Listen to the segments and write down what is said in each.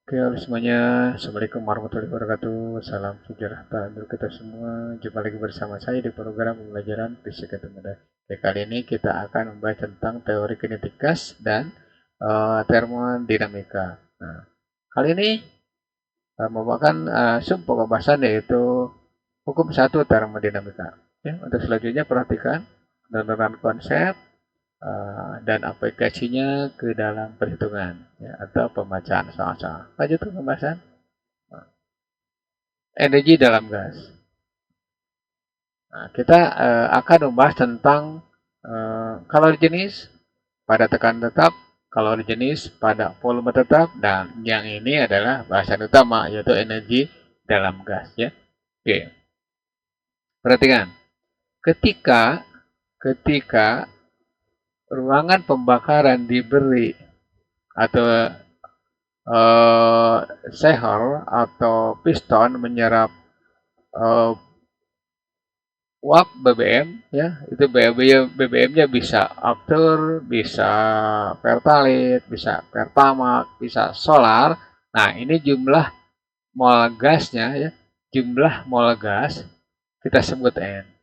Oke, halo semuanya. Assalamualaikum warahmatullahi wabarakatuh. Salam sejahtera untuk kita semua. Jumpa lagi bersama saya di program pembelajaran fisika teman. Oke, kali ini kita akan membahas tentang teori kinetik gas dan termodinamika. Nah, kali ini merupakan sub pembahasan yaitu hukum satu termodinamika. Ya, untuk selanjutnya perhatikan penerapan konsep dan aplikasinya ke dalam perhitungan ya, atau pembacaan soal-soal. Lanjut ke pembahasan energi dalam gas. Nah, kita akan membahas tentang kalori jenis pada tekanan tetap, kalori jenis pada volume tetap, dan yang ini adalah bahasan utama yaitu energi dalam gas ya. Oke, perhatikan. Ketika ketika ruangan pembakaran diberi atau seher atau piston menyerap eh, uap BBM ya, itu BBM-nya bisa after, bisa pertalite, bisa pertamax, bisa solar. Nah, ini jumlah mol gasnya ya, jumlah mol gas kita sebut N.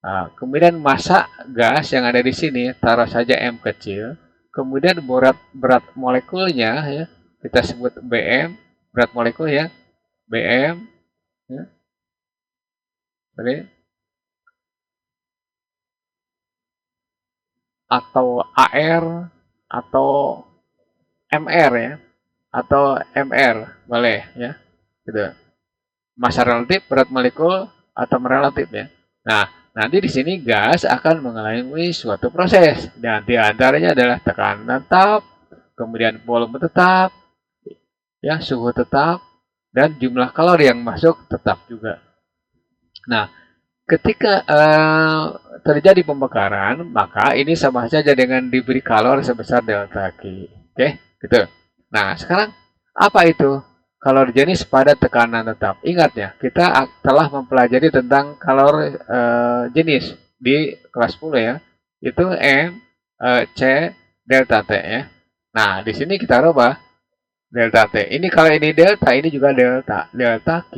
Nah, kemudian massa gas yang ada di sini taruh saja M kecil. Kemudian berat molekulnya ya, kita sebut BM, berat molekul ya, BM ya. Atau AR atau MR ya, atau MR boleh ya, gitu. Massa relatif, berat molekul atau relatif ya. Nah, nanti di sini gas akan mengalami suatu proses dan di antaranya adalah tekanan tetap, kemudian volume tetap, ya suhu tetap, dan jumlah kalori yang masuk tetap juga. Nah, ketika terjadi pembakaran, maka ini sama saja dengan diberi kalori sebesar delta Q. Oke, gitu. Nah, sekarang apa itu kalori jenis pada tekanan tetap? Ingat ya, kita telah mempelajari tentang kalori jenis di kelas 10 ya. Itu M, C, delta T ya. Nah, di sini kita rubah delta T. Ini kalau ini delta, ini juga delta. Delta Q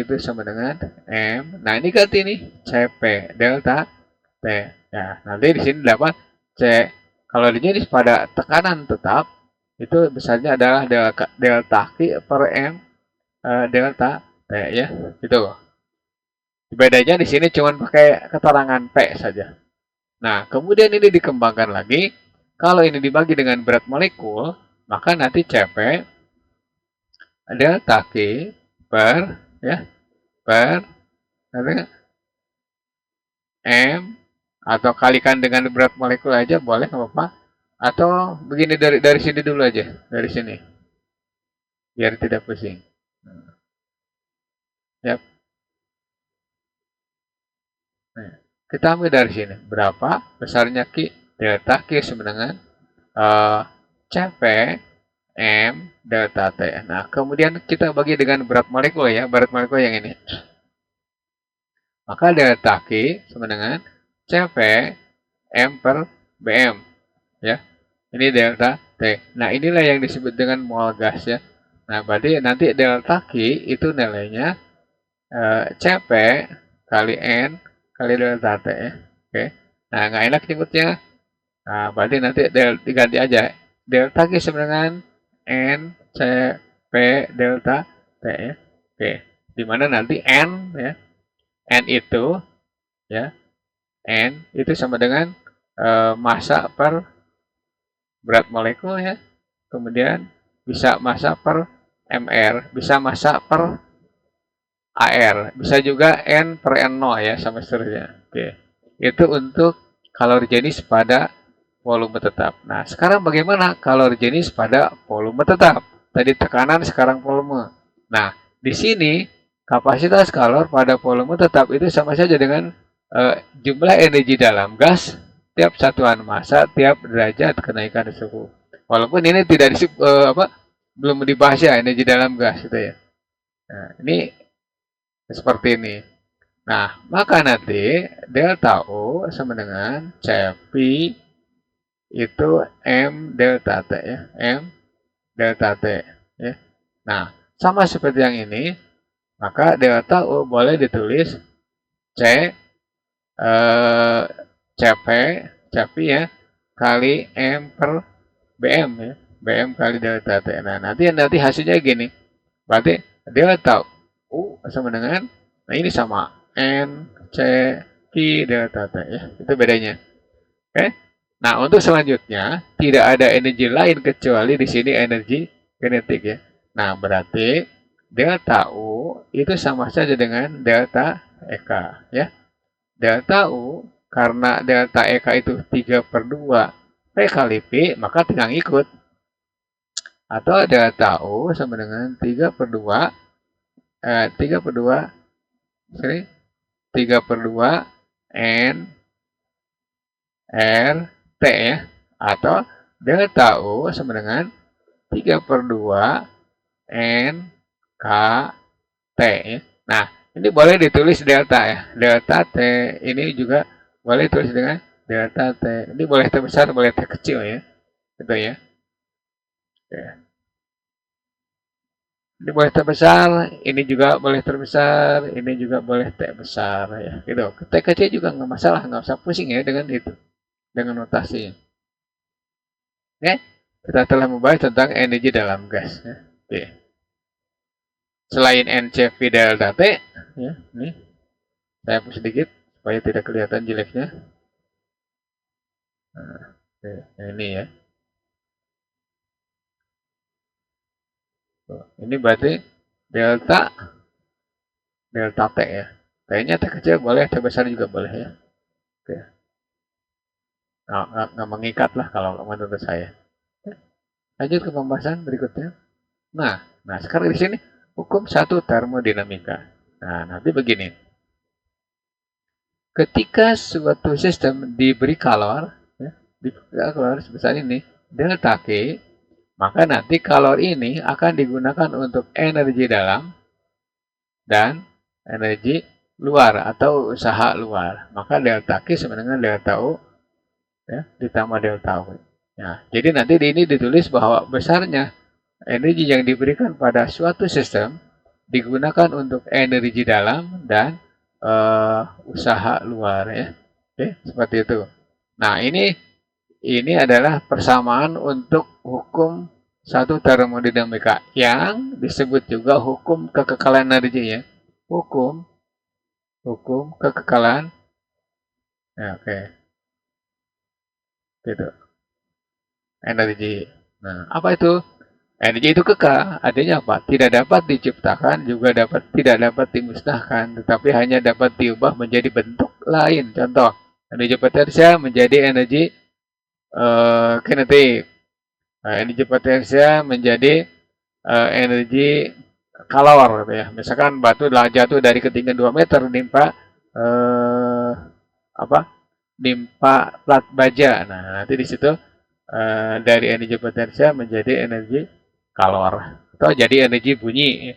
itu sama dengan M. Nah, ini ganti nih, CP delta T. Ya, nanti di sini dapat C. Kalau jenis pada tekanan tetap, itu besarnya adalah delta Q per M delta T ya. Itu. Bedanya di sini cuma pakai keterangan P saja. Nah, kemudian ini dikembangkan lagi. Kalau ini dibagi dengan berat molekul, maka nanti CP delta Q per ya per M atau kalikan dengan berat molekul aja boleh nggak apa-apa, atau begini dari sini dulu aja, dari sini biar tidak pusing ya. Nah, kita ambil dari sini berapa besarnya Q, delta Q sama dengan CP M delta T. Nah, kemudian kita bagi dengan berat molekul ya, berat molekul yang ini. Maka delta Q sama dengan CP M per BM ya. Ini delta T. Nah, inilah yang disebut dengan mol gas ya. Nah, berarti nanti delta Q itu nilainya CP kali N kali delta T ya. Oke. Nah, nggak enak nyebutnya. Nah, berarti nanti diganti aja. Delta Q sama dengan N CP delta T ya. Oke. Dimana nanti N ya. N itu ya. N itu sama dengan massa per berat molekul ya. Kemudian bisa massa per MR, bisa massa per AR, bisa juga N per N0 ya, sampai seterusnya. Oke. Itu untuk kalori jenis pada volume tetap. Nah, sekarang bagaimana kalori jenis pada volume tetap? Tadi tekanan, sekarang volume. Nah, di sini kapasitas kalor pada volume tetap itu sama saja dengan jumlah energi dalam gas tiap satuan massa tiap derajat kenaikan suhu. Walaupun ini tidak belum dibahas ya energi dalam gas itu ya. Nah, ini seperti ini. Nah, maka nanti delta O sama dengan Cp itu M delta T ya. M delta T ya. Nah, sama seperti yang ini, maka delta U boleh ditulis C eh, CP, CP ya, kali M per BM ya. BM kali delta T. Nah, nanti hasilnya gini. Berarti delta U sama dengan, nah ini sama, N, C, Q delta T ya. Itu bedanya. Oke. Nah, untuk selanjutnya, tidak ada energi lain kecuali di sini energi kinetik ya. Nah, berarti delta U itu sama saja dengan delta EK ya. Delta U, karena delta EK itu 3/2 P kali P, maka tinggal ikut. Atau delta U sama dengan 3/2 sorry, 3/2 N R T ya. Atau delta U sama dengan 3/2 N K T ya. Nah, ini boleh ditulis delta ya. Delta T ini juga boleh ditulis dengan delta T. Ini boleh terbesar, boleh terkecil ya. Gitu ya. Ya. Ini boleh terbesar, ini juga boleh terbesar, ini juga boleh T besar ya. Gitu. T kecil juga nggak masalah, nggak usah pusing ya dengan itu, dengan notasi. Oke, kita telah membahas tentang energi dalam gas. Ya. Oke. Selain NCV delta T, ya, ini saya hapus sedikit supaya tidak kelihatan jeleknya. Nah, oke, ini ya. Ini berarti delta delta T ya. T-nya T kecil boleh, T besar juga boleh ya. Oke. Nah, nggak mengikat lah kalau menurut saya. Lanjut ke pembahasan berikutnya. Nah sekarang di sini hukum satu termodinamika. Nah, nanti begini. Ketika suatu sistem diberi kalor, ya, diberi kalor sebesar ini, delta K, maka nanti kalor ini akan digunakan untuk energi dalam dan energi luar atau usaha luar. Maka delta Q sama dengan delta U ya, ditambah delta U. Nah, jadi nanti di ini ditulis bahwa besarnya energi yang diberikan pada suatu sistem digunakan untuk energi dalam dan usaha luar ya. Oke, seperti itu. Nah, ini adalah persamaan untuk hukum satu termodinamika yang disebut juga hukum kekekalan energi ya. Hukum hukum kekekalan. Ya, oke. Gitu. Energi. Nah, apa itu? Energi itu kekal, artinya apa? Tidak dapat diciptakan, juga tidak dapat dimusnahkan, tetapi hanya dapat diubah menjadi bentuk lain. Contoh, energi potensial menjadi energi kinetik. Nah, energi potensial menjadi energi kalor, gitu ya. Misalkan batu jatuh dari ketinggian 2 meter, nimpa apa? Nimpa plat baja. Nah, nanti di situ dari energi potensial menjadi energi kalor atau jadi energi bunyi.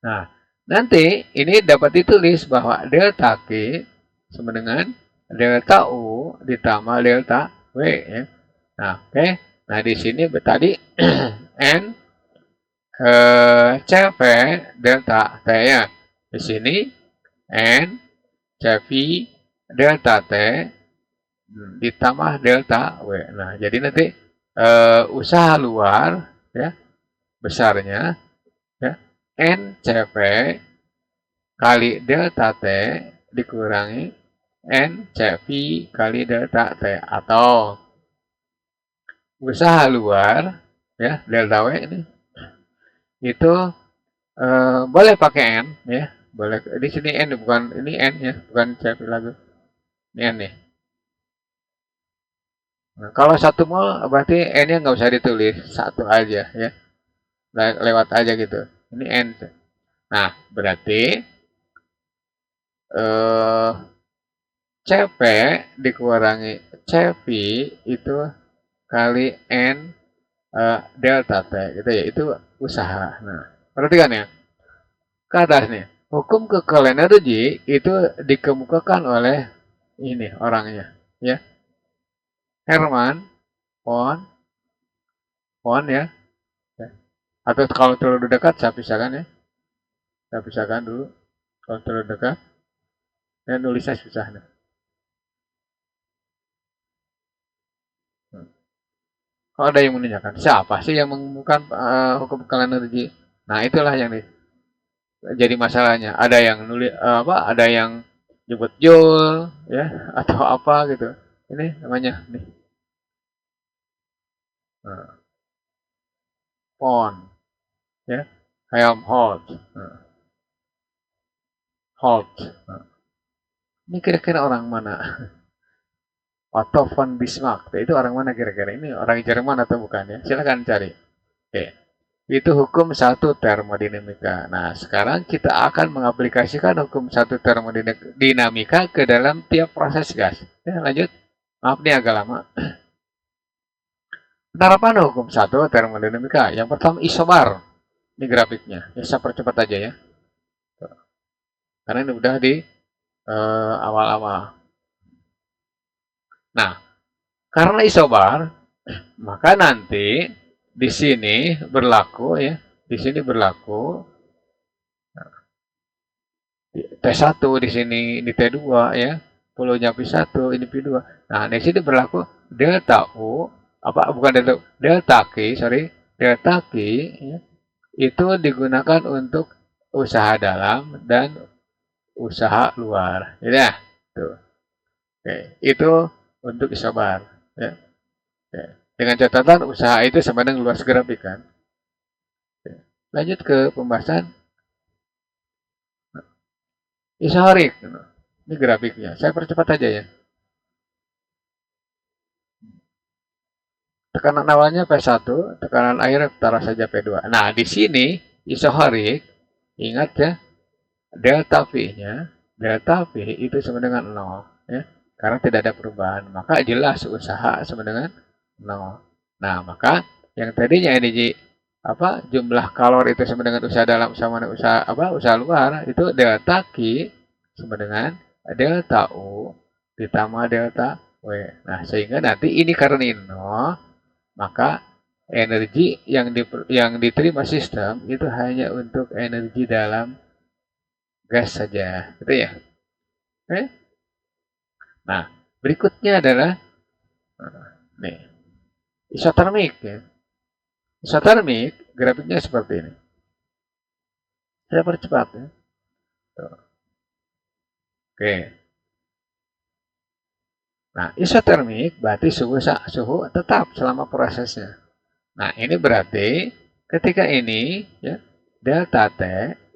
Nah, nanti ini dapat ditulis bahwa delta Q sama dengan delta U ditambah delta W ya. Nah, oke. Nah, di sini tadi N CV delta T ya. Di sini N CV delta T ditambah delta W. Nah, jadi nanti usaha luar ya besarnya ya NCV kali delta T dikurangi NCV kali delta T atau usaha luar ya delta W ini itu boleh pakai N ya, boleh di sini N bukan ini N ya, bukan CV lagi. Ini N nih. Nah, kalau satu mol berarti N-nya nggak usah ditulis, satu aja ya. Lewat aja gitu. Ini N. Nah, berarti CP dikurangi CV itu kali N delta T gitu ya. Itu usaha. Nah, perhatikan ya. Ke atas nih. Hukum kekalahan energi itu dikemukakan oleh ini orangnya ya. Herman pohon, pohon ya. Ya. Atau kalau terlalu dekat saya pisahkan ya. Saya pisahkan dulu. Kalau terlalu dekat, ya nulisnya susah. Nah. Kalau ada yang menanyakan, siapa sih yang mengumumkan hukum kekalahan energi? Nah, itulah yang jadi masalahnya. Ada yang nulis apa? Ada yang nyebut Joule ya atau apa gitu. Ini namanya nih. Nah, Pond ya. Helmholtz. Nah, Holt. Nah, ini kira-kira orang mana? Otto von Bismarck. Itu orang mana kira-kira? Ini orang Jerman atau bukan ya? Silakan cari. Oke. Itu hukum satu termodinamika. Nah, sekarang kita akan mengaplikasikan hukum satu termodinamika ke dalam tiap proses gas. Ya, lanjut. Maaf nih agak lama. Penerapan hukum satu termodinamika. Yang pertama isobar. Ini grafiknya. Ya, saya percepat aja ya. Karena ini udah di awal-awal. Nah, karena isobar, maka nanti di sini berlaku ya. Di sini berlaku T1 di sini, ini T2 ya. Puluhnya P1, ini P2. Nah, di sini berlaku delta U, apa bukan delta U, delta Q, sorry, delta Q ya, itu digunakan untuk usaha dalam dan usaha luar. Ya, tuh. Oke, itu untuk isobar ya. Oke. Dengan catatan usaha itu sama dengan luas grafik kan. Oke. Lanjut ke pembahasan isohorik. Ini grafiknya. Saya percepat aja ya. Tekanan awalnya P1, tekanan akhir taruh saja P2. Nah, di sini isohorik, ingat ya, delta V-nya, delta V itu sama dengan 0 ya. Karena tidak ada perubahan, maka jelas usaha sama dengan 0. Nah, maka yang tadinya energi apa jumlah kalori itu sama dengan usaha dalam sama dengan usaha apa usaha luar itu delta Q sama dengan delta U ditambah delta W. Nah, sehingga nanti ini karena ini 0, maka energi yang diterima sistem itu hanya untuk energi dalam gas saja, gitu ya. Eh? Nah, berikutnya adalah nih, isotermik ya. Isotermik grafiknya seperti ini. Saya percepat ya. Oke. Nah, isotermik berarti suhu tetap selama prosesnya. Nah, ini berarti ketika ini ya delta T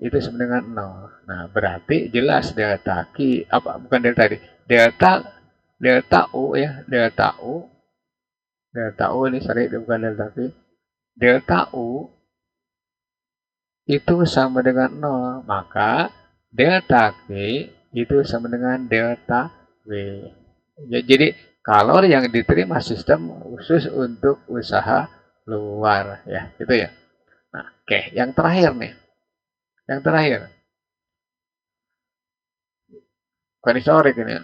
itu sama dengan 0. Nah, berarti jelas delta Q apa bukan delta D, delta delta U ya, delta U ini sorry bukan delta Q. Delta U itu sama dengan 0, maka delta Q itu sama dengan delta W. Ya, jadi kalori yang diterima sistem khusus untuk usaha luar ya, gitu ya. Nah, oke, yang terakhir nih. Yang terakhir, bukan historik ini.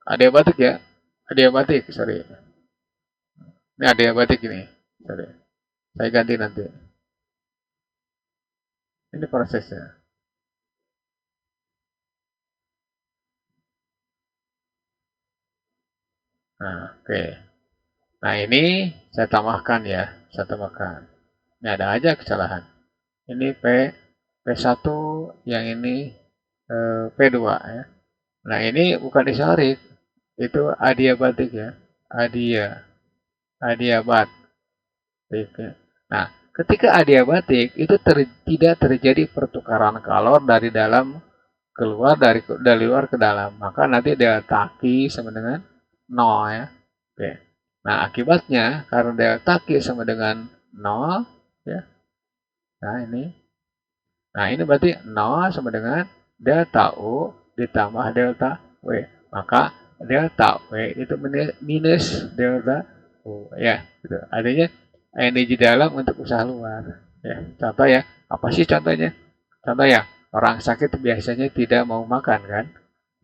Adiabatik ya. Adiabatik, sorry. Ini adiabatik ini. Sorry. Saya ganti nanti. Ini prosesnya. Nah, oke. Nah, ini saya tambahkan ya. Saya tambahkan. Ini ada aja kesalahan. Ini P1, yang ini P2 ya. Nah, ini bukan historik. Itu adiabatik ya. Adiabat. Nah, ketika adiabatik itu tidak terjadi pertukaran kalor dari dalam keluar dari luar ke dalam, maka nanti delta Q sama dengan 0 ya. Oke. Nah, akibatnya karena delta Q sama dengan 0 ya. Nah, ini. Nah, ini berarti 0 sama dengan delta U ditambah delta W. Maka delta W itu minus delta U ya. Gitu. Artinya energi dalam untuk usaha luar. Ya, contoh ya, apa sih contohnya? Contoh ya, orang sakit biasanya tidak mau makan kan,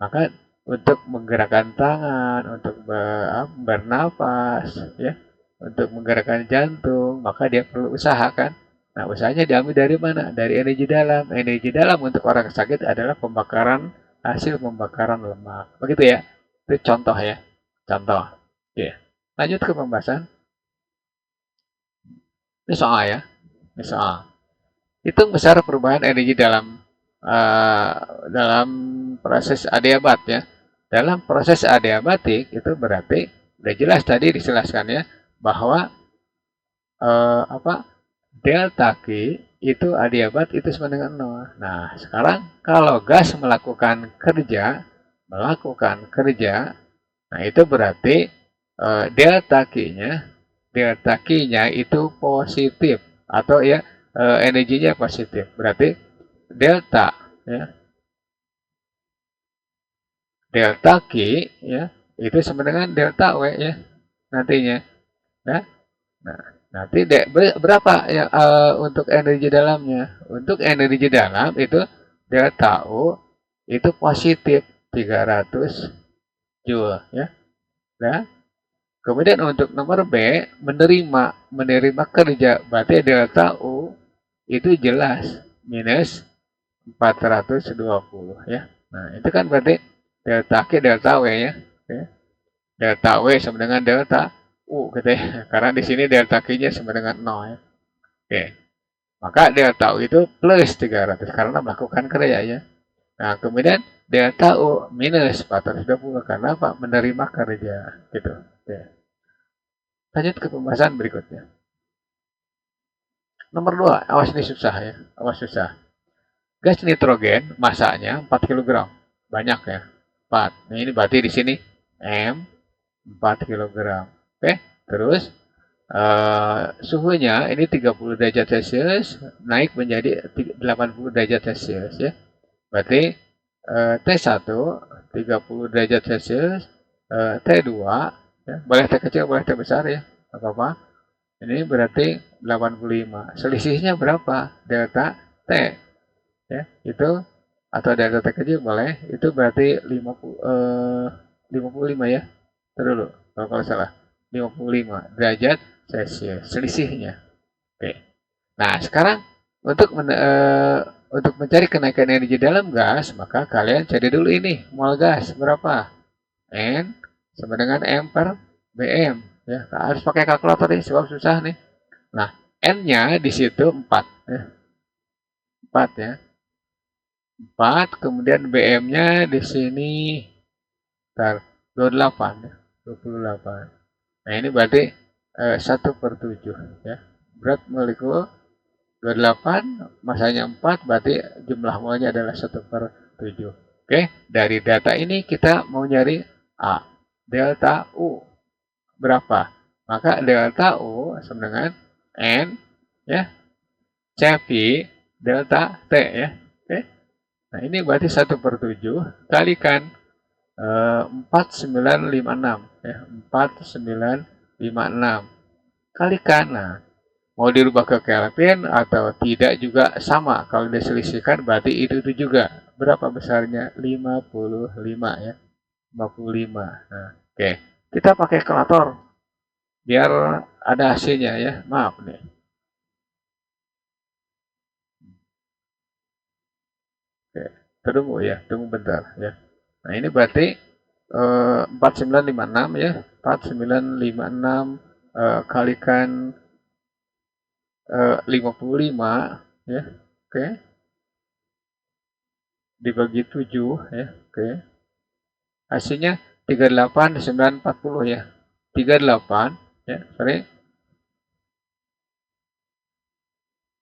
maka untuk menggerakkan tangan, untuk bernafas, ya, untuk menggerakkan jantung, maka dia perlu usaha kan. Nah, usahanya diambil dari mana? Dari energi dalam. Energi dalam untuk orang sakit adalah hasil pembakaran lemak. Begitu ya. Itu contoh ya. Contoh. Oke. Lanjut ke pembahasan. Ini soal ya. Ini soal. Hitung besar perubahan energi uh, dalam proses adiabat ya. Dalam proses adiabatik itu berarti udah jelas tadi dijelaskan ya bahwa apa delta Q itu adiabat itu sama dengan 0. Nah, sekarang kalau gas melakukan kerja, nah itu berarti delta Q-nya itu positif atau ya energinya positif. Berarti delta ya, delta Q ya itu sama dengan delta W ya nantinya. Nah, nah nanti berapa ya untuk energi dalamnya? Untuk energi dalam itu delta U itu positif 300 Joule ya. Nah, kemudian untuk nomor B menerima kerja berarti delta U itu jelas minus 420 ya. Nah, itu kan berarti delta Q delta W ya. Oke. Delta W sama dengan delta U gitu ya. Karena di sini delta Q-nya sama dengan 0 ya. Oke. Maka delta U itu plus 300 karena melakukan kerja ya. Nah, kemudian delta U minus 420 karena apa? Menerima kerja gitu. Oke. Lanjut ke pembahasan berikutnya. Nomor 2, awas ini susah ya. Awas susah. Gas nitrogen masanya 4 kg. Banyak ya. 4. Nah, ini berarti di sini M 4 kg. Oke, terus suhunya ini 30 derajat Celcius naik menjadi 80 derajat Celcius ya. Berarti T1 30 derajat Celcius, T2 ya, boleh T kecil boleh T besar ya, apa-apa. Ini berarti 85. Selisihnya berapa? Delta T ya, itu atau delta T kecil boleh, itu berarti 55 ya. Terus dulu kalau salah 55 derajat Celcius selisihnya. Oke. Nah, sekarang untuk mencari kenaikan energi dalam gas, maka kalian cari dulu ini mol gas berapa? N sama dengan M per BM. Ya, harus pakai kalkulator ini sebab susah nih. Nah, N-nya di situ 4 ya. 4 ya. 4, kemudian BM-nya di sini 28 ya. 28. Nah, ini berarti 1 per 7 ya. Berat molekul 28, masanya 4, berarti jumlah molnya adalah 1 per 7. Oke, dari data ini kita mau nyari A, delta U berapa? Maka delta U sama dengan N ya, CV delta T ya. Oke. Nah, ini berarti 1 per 7 kalikan 4956 ya, 4956 kalikan. Nah, mau dirubah ke Kelvin atau tidak juga sama. Kalau diselisihkan berarti itu juga. Berapa besarnya? 55 ya. 55. Nah, oke. Kita pakai kalkulator biar ada hasilnya ya. Maaf nih. Oke. Tunggu ya, tunggu bentar ya. Nah, ini berarti 4956 ya. 4956 kalikan 55 ya. Oke. Dibagi 7 ya. Oke. Hasilnya 38 940 ya. 38 ya, sorry.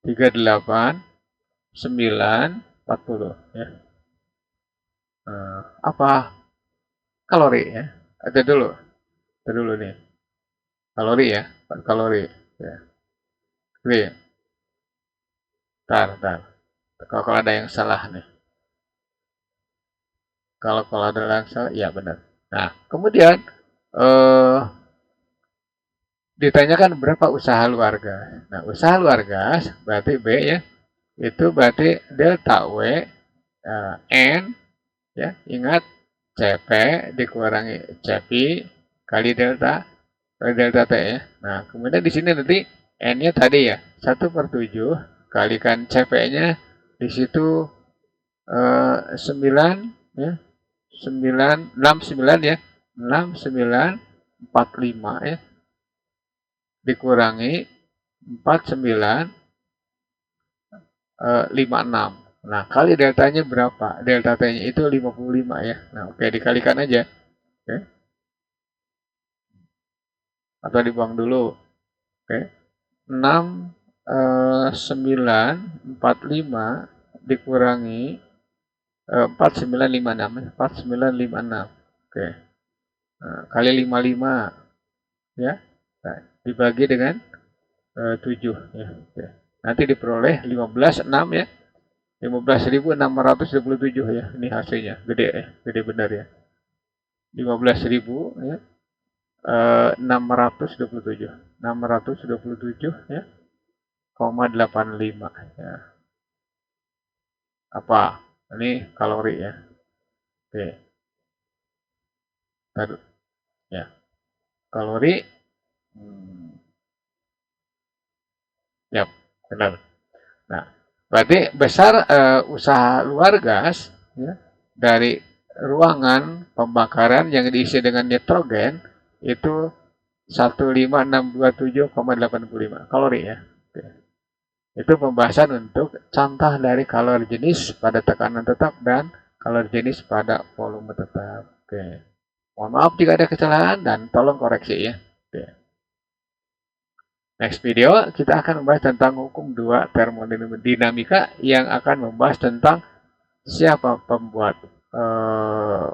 38 940 ya. Apa kalori ya? Ada dulu. Ada dulu nih. Kalori ya, kalori ya. Oke. Tar. Kalau ada yang salah nih. Kalau ada yang salah, ya benar. Nah, kemudian ditanyakan berapa usaha luar gas. Nah, usaha luar gas berarti B ya. Itu berarti delta W N ya. Ingat CP dikurangi CP kali delta T delta T ya. Nah, kemudian di sini nanti N-nya tadi ya, 1/7 kalikan CP-nya di situ 9 ya, 69 ya, 6945 ya, dikurangi 4956. Nah, kali deltanya berapa? Delta T-nya itu 55 ya. Nah, oke, dikalikan aja. Oke. Atau dibuang dulu. Oke. 6945 dikurangi 4956 ya. 4956. Oke. Nah, kali 55 ya. Nah, dibagi dengan 7 ya. Oke. Nanti diperoleh 15,6 ya. 15.627 ya. Ini hasilnya. Gede ya. Gede benar ya. 15.000 ya. 627. 627 ya. 0,85 ya. Apa? Ini kalori ya. Oke. Taruh ya. Kalori ya, benar. Nah, berarti besar usaha luar gas ya, dari ruangan pembakaran yang diisi dengan nitrogen itu 15627,85 kalori ya. Oke. Itu pembahasan untuk contoh dari kalori jenis pada tekanan tetap dan kalori jenis pada volume tetap. Oke. Mohon maaf jika ada kesalahan dan tolong koreksi ya. Oke. Next video kita akan membahas tentang hukum 2 termodinamika yang akan membahas tentang siapa pembuat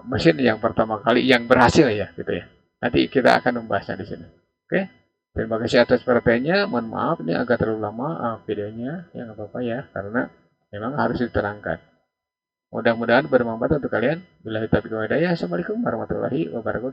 mesin yang pertama kali yang berhasil ya gitu ya. Nanti kita akan membahasnya di sini. Oke. Terima kasih atas perhatiannya. Mohon maaf ini agak terlalu lama videonya. Ya nggak apa-apa ya karena memang harus diterangkan. Mudah-mudahan bermanfaat untuk kalian. Billahi taufiq wal hidayah. Assalamualaikum warahmatullahi wabarakatuh.